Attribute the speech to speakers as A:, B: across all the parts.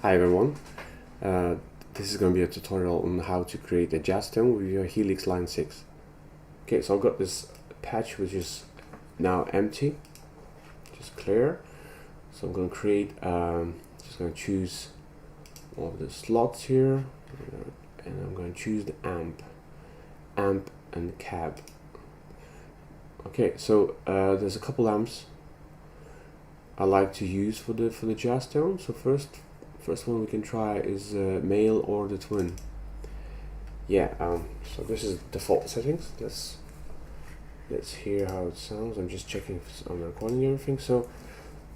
A: Hi everyone, this is going to be a tutorial on how to create a jazz tone with your Helix Line 6. Okay, so I've got this patch which is now empty, just clear. So I'm going to create, just going to choose all of the slots here, and I'm going to choose the amp and cab. Okay, so there's a couple amps I like to use for the jazz tone. So first one we can try is male or the twin. Yeah, so this is default settings. Let's hear how it sounds. I'm just checking if it's on recording and everything. So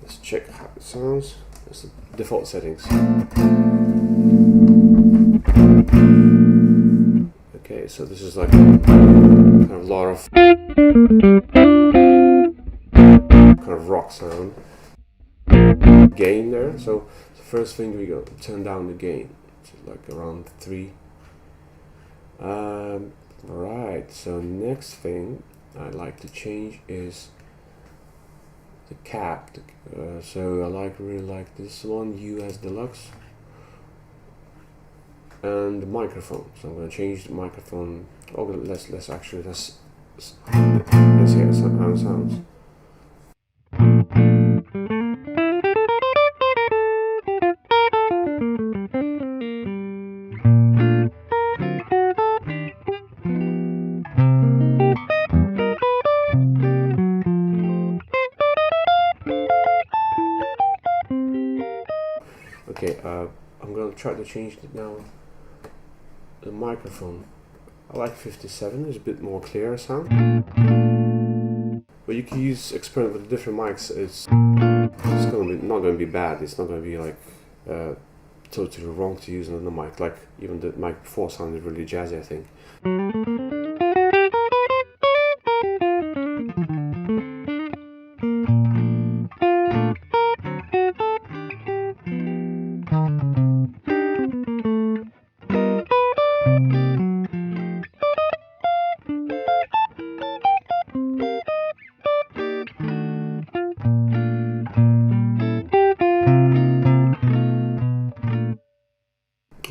A: let's check how it sounds. That's the default settings. Okay, so this is like kind of a lot of kind of rock sound. Gain there. So the first thing we go turn down the gain, so like around 3. Right. So next thing I'd like to change is the cap. So I really like this one, US Deluxe, and the microphone. So I'm going to change the microphone. Oh, let's hear how it sounds. Okay, I'm going to try to change it now. The microphone, I like 57, it's a bit more clear sound. But you can experiment with different mics. It's not going to be bad. It's not going to be like totally wrong to use another mic. Like even the mic before sounded really jazzy, I think.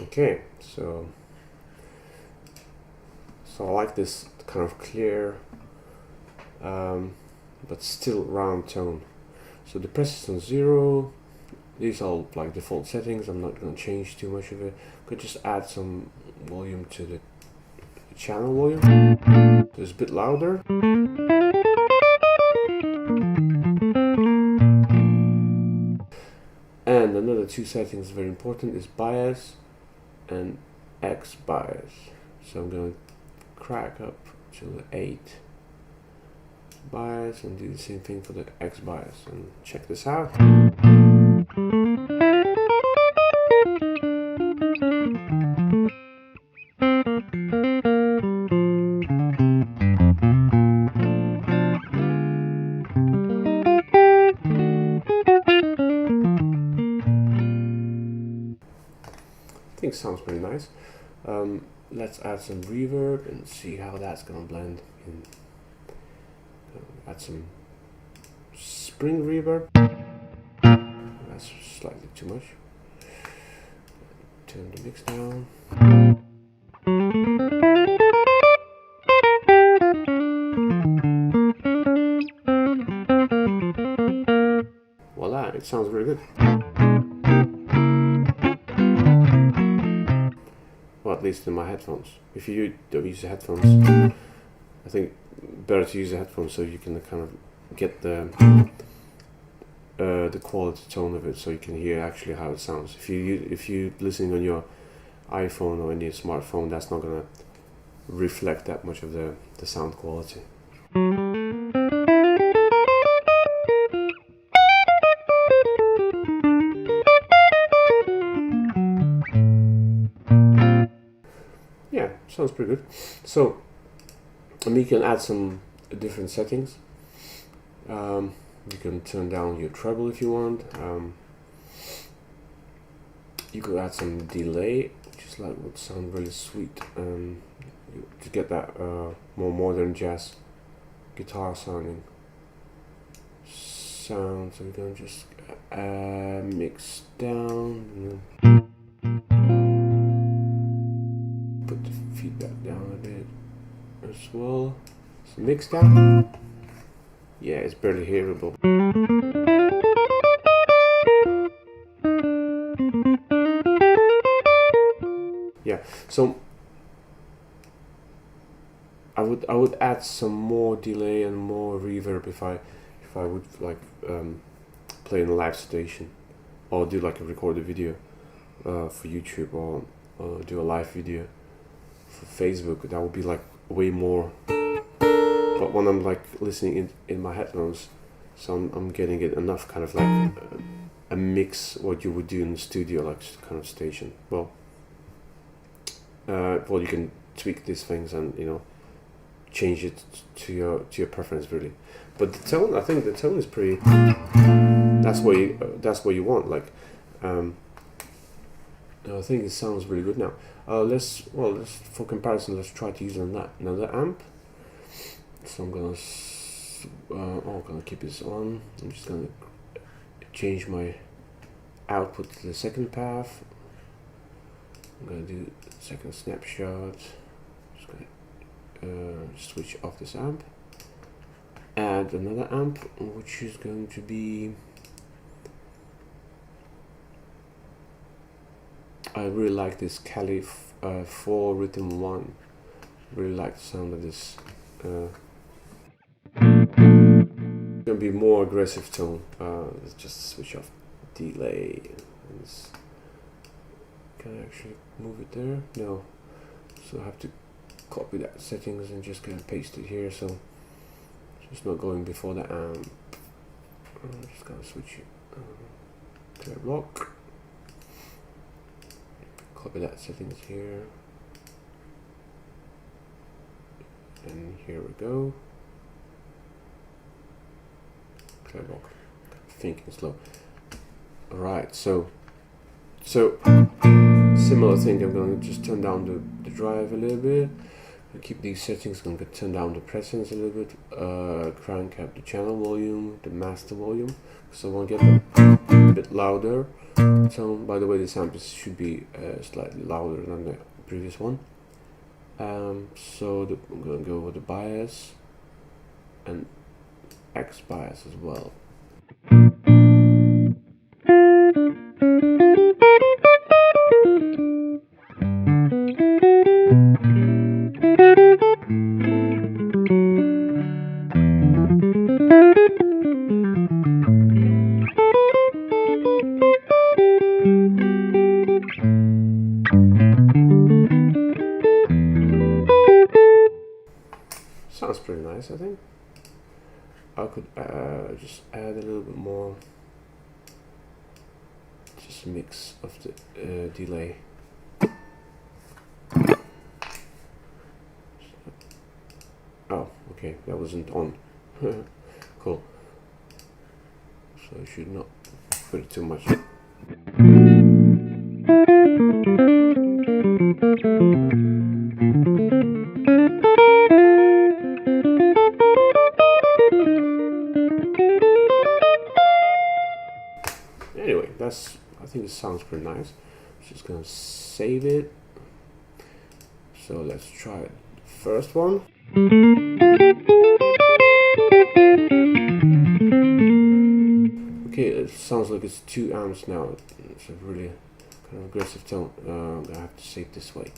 A: Okay, so I like this kind of clear but still round tone. So the press is on 0. These are like default settings. I'm not going to change too much of it. Could just add some volume to the channel volume. So it's a bit louder. And another 2 settings very important is bias and X bias. So I'm going to crack up to the 8 bias and do the same thing for the X bias, and check this out. I think it sounds pretty nice. Let's add some reverb and see how that's gonna blend in. Add some spring reverb. That's slightly too much. Turn the mix down. Voila, it sounds very good. Well, at least in my headphones. If you don't use the headphones, I think better to use the headphones so you can kind of get the quality tone of it, so you can hear actually how it sounds. If you listening on your iPhone or any smartphone, that's not gonna reflect that much of the sound quality. Yeah, sounds pretty good. So, and you can add some different settings. You can turn down your treble if you want. You could add some delay, which is like would sound really sweet, to get that more modern jazz guitar sounding sound. So we're gonna just mix down. as well. So mix that. Yeah, it's barely hearable. Yeah, so I would add some more delay and more reverb if I would like play in a live station, or do like a recorded video for YouTube, or do a live video for Facebook. That would be like way more. But when I'm like listening in my headphones, so I'm getting it enough kind of like a mix what you would do in the studio, like kind of station. Well, you can tweak these things and, you know, change it to your preference really. But the tone, I think the tone is pretty. That's what you want. Like, I think it sounds really good now. Let's for comparison, let's try to use another amp. So I'm gonna keep this on. I'm just gonna change my output to the second path. I'm gonna do second snapshot. Just gonna switch off this amp. Add another amp, which is going to be. I really like this Cali 4 Rhythm 1. Really like the sound of this. Gonna be more aggressive tone. Let's just switch off delay. Can I actually move it there? No. So I have to copy that settings and just gonna paste it here. So it's not going before the amp. I'm just gonna switch it to a block. Copy that settings here. And here we go. Clear block. Thinking slow. Alright, so similar thing. I'm going to just turn down the drive a little bit. And keep these settings. I'm going to turn down the presence a little bit. Crank up the channel volume, the master volume, so I want to get a bit louder. So, by the way, this amp should be slightly louder than the previous one. I'm going to go with the bias and X bias as well. Sounds pretty nice, I think. I could just add a little bit more, just a mix of the delay. Oh, okay, that wasn't on. Cool. So I should not put it too much. Anyway, I think it sounds pretty nice. Just gonna save it. So let's try it. First one. Okay, it sounds like it's 2 amps now. It's a really kind of aggressive tone. I'm gonna have to save this way.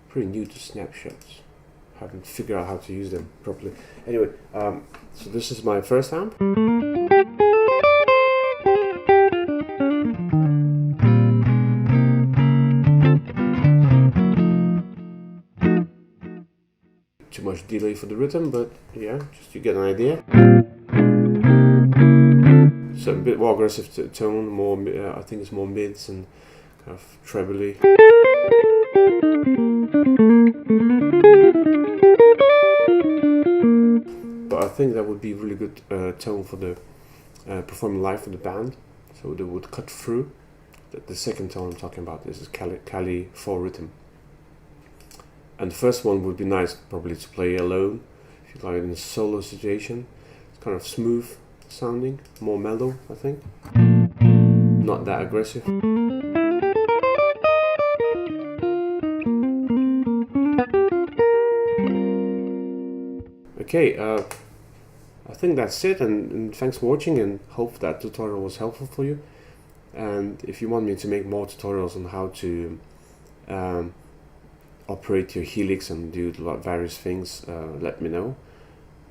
A: Pretty new to snapshots. Haven't figured out how to use them properly. Anyway, so this is my first amp. Too much delay for the rhythm, but yeah, just you get an idea. So a bit more aggressive tone, more I think it's more mids and kind of trebly. But I think that would be really good tone for the performing live for the band. So they would cut through. The second tone I'm talking about, this is Cali 4 Rhythm. And the first one would be nice probably to play alone, if you like it in a solo situation. It's kind of smooth sounding, more mellow, I think. Not that aggressive. Okay, I think that's it, and thanks for watching, and hope that tutorial was helpful for you. And if you want me to make more tutorials on how to operate your Helix and do various things, let me know.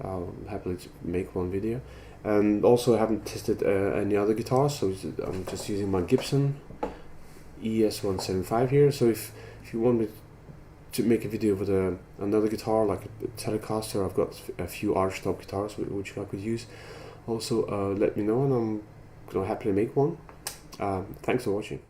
A: I'll happily make one video. And also, I haven't tested any other guitars, so I'm just using my Gibson ES175 here. So if you want me to make a video with another guitar, like a Telecaster, I've got a few archtop guitars which I could use. Also, let me know, and I'm gonna happily make one. Thanks for watching.